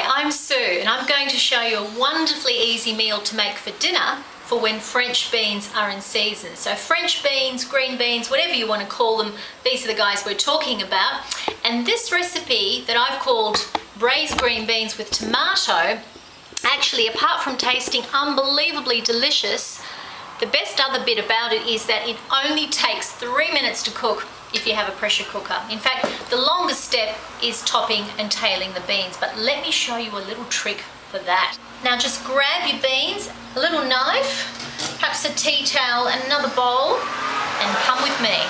Hi, I'm Sue and I'm going to show you a wonderfully easy meal to make for dinner for when French beans are in season. So French beans, green beans, whatever you want to call them, these are the guys we're talking about. And this recipe that I've called braised green beans with tomato, actually apart from tasting unbelievably delicious, the best other bit about it is that it only takes 3 minutes to cook if you have a pressure cooker. In fact, the longest step is topping and tailing the beans, but let me show you a little trick for that. Now just grab your beans, a little knife, perhaps a tea towel and another bowl, and come with me.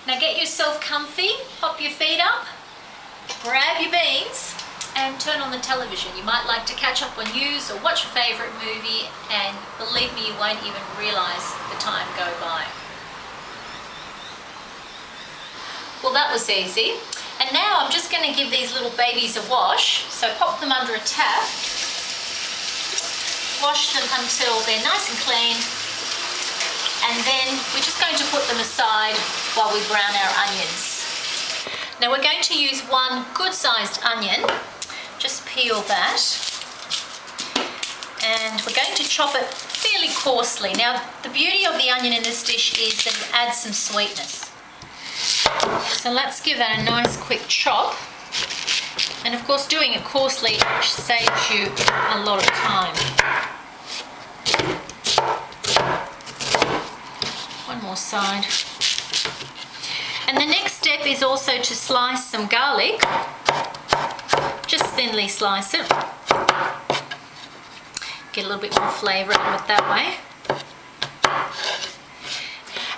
Now get yourself comfy, pop your feet up, grab your beans and turn on the television. You might like to catch up on news or watch a favourite movie, and believe me, you won't even realise the time go by. Well, that was easy. And now I'm just going to give these little babies a wash. So pop them under a tap, wash them until they're nice and clean, and then we're just going to put them aside while we brown our onions. Now we're going to use one good-sized onion. Just peel that, and we're going to chop it fairly coarsely. Now the beauty of the onion in this dish is that it adds some sweetness. So let's give that a nice quick chop, and of course doing it coarsely saves you a lot of time. One more side. And the next step is also to slice some garlic. Just thinly slice it. Get a little bit more flavour out of it that way.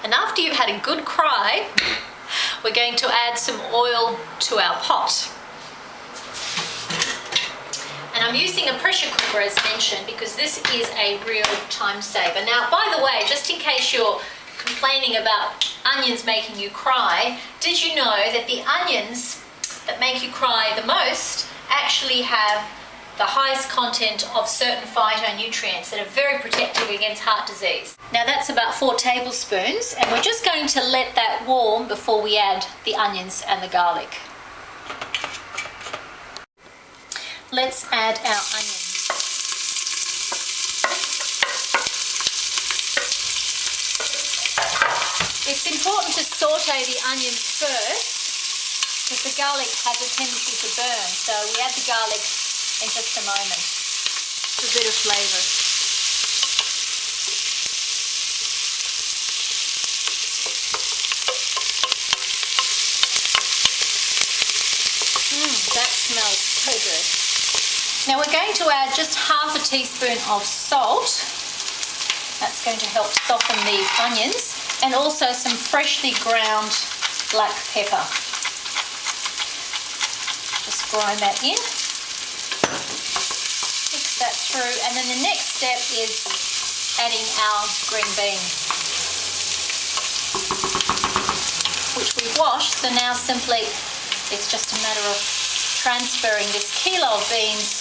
And after you've had a good cry, we're going to add some oil to our pot. And I'm using a pressure cooker as mentioned because this is a real time saver. Now, by the way, just in case you're complaining about onions making you cry, did you know that the onions that make you cry the most actually have the highest content of certain phytonutrients that are very protective against heart disease? Now that's about 4 tablespoons, and we're just going to let that warm before we add the onions and the garlic. Let's add our onions. It's important to saute the onions first, because the garlic has a tendency to burn, so we add the garlic in just a moment for a bit of flavour. That smells so good. Now we're going to add just half a teaspoon of salt. That's going to help soften the onions, and also some freshly ground black pepper. Just grind that in, mix that through, and then the next step is adding our green beans, which we've washed. So now simply it's just a matter of transferring this kilo of beans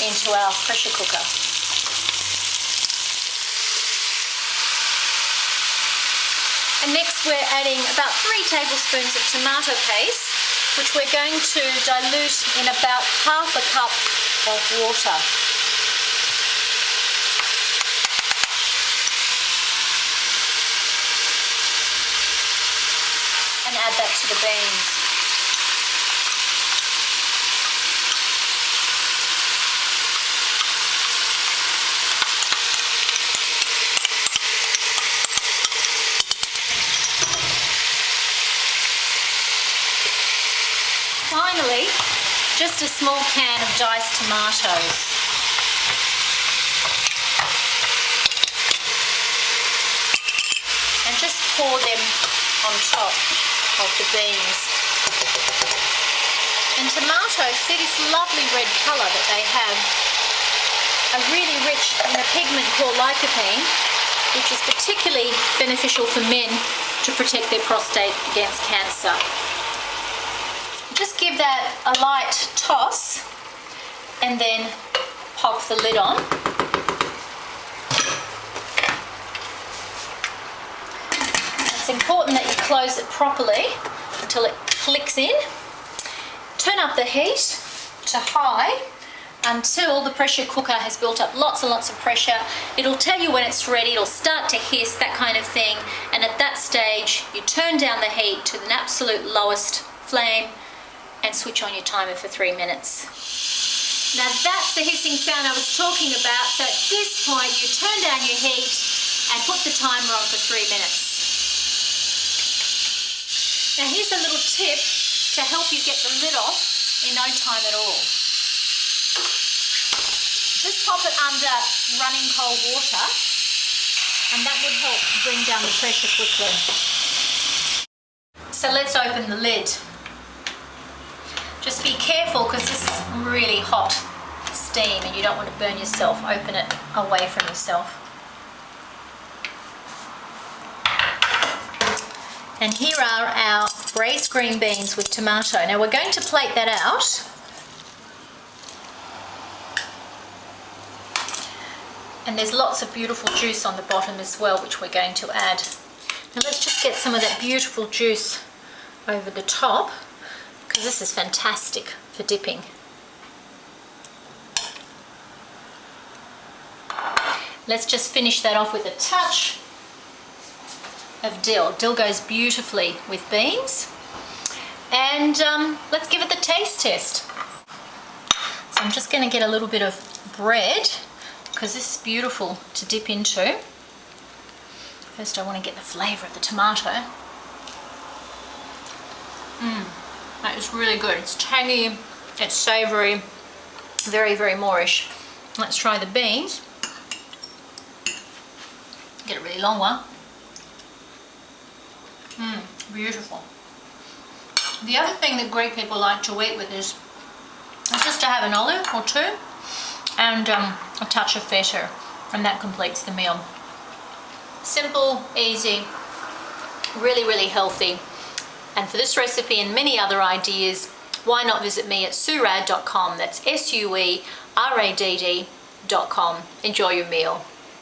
into our pressure cooker. And next we're adding about 3 tablespoons of tomato paste, which we're going to dilute in about half a cup of water. And add that to the beans. Finally, just a small can of diced tomatoes. And just pour them on top of the beans. And tomatoes, see this lovely red colour that they have, are really rich in a pigment called lycopene, which is particularly beneficial for men to protect their prostate against cancer. Just give that a light toss and then pop the lid on. important that you close it properly until it clicks in. Turn up the heat to high until the pressure cooker has built up lots and lots of pressure. It'll tell you when it's ready, it'll start to hiss, that kind of thing. And at that stage, you turn down the heat to an absolute lowest flame and switch on your timer for 3 minutes. Now that's the hissing sound I was talking about. So at this point, you turn down your heat and put the timer on for 3 minutes. Now here's a little tip to help you get the lid off in no time at all. Just pop it under running cold water and that would help bring down the pressure quickly. So let's open the lid. Just be careful because this is really hot steam and you don't want to burn yourself. Open it away from yourself. And here are our braised green beans with tomato. Now we're going to plate that out. And there's lots of beautiful juice on the bottom as well, which we're going to add. Now let's just get some of that beautiful juice over the top, because this is fantastic for dipping. Let's just finish that off with a touch of dill. Dill goes beautifully with beans. And let's give it the taste test. So I'm just going to get a little bit of bread, because this is beautiful to dip into. First I want to get the flavour of the tomato. That is really good. It's tangy, it's savoury, very, very moreish. Let's try the beans. Get a really long one. Beautiful. The other thing that Greek people like to eat with is just to have an olive or two and a touch of feta, and that completes the meal. Simple, easy, really, really healthy. And for this recipe and many other ideas, why not visit me at SueRadd.com. That's SueRadd.com. Enjoy your meal.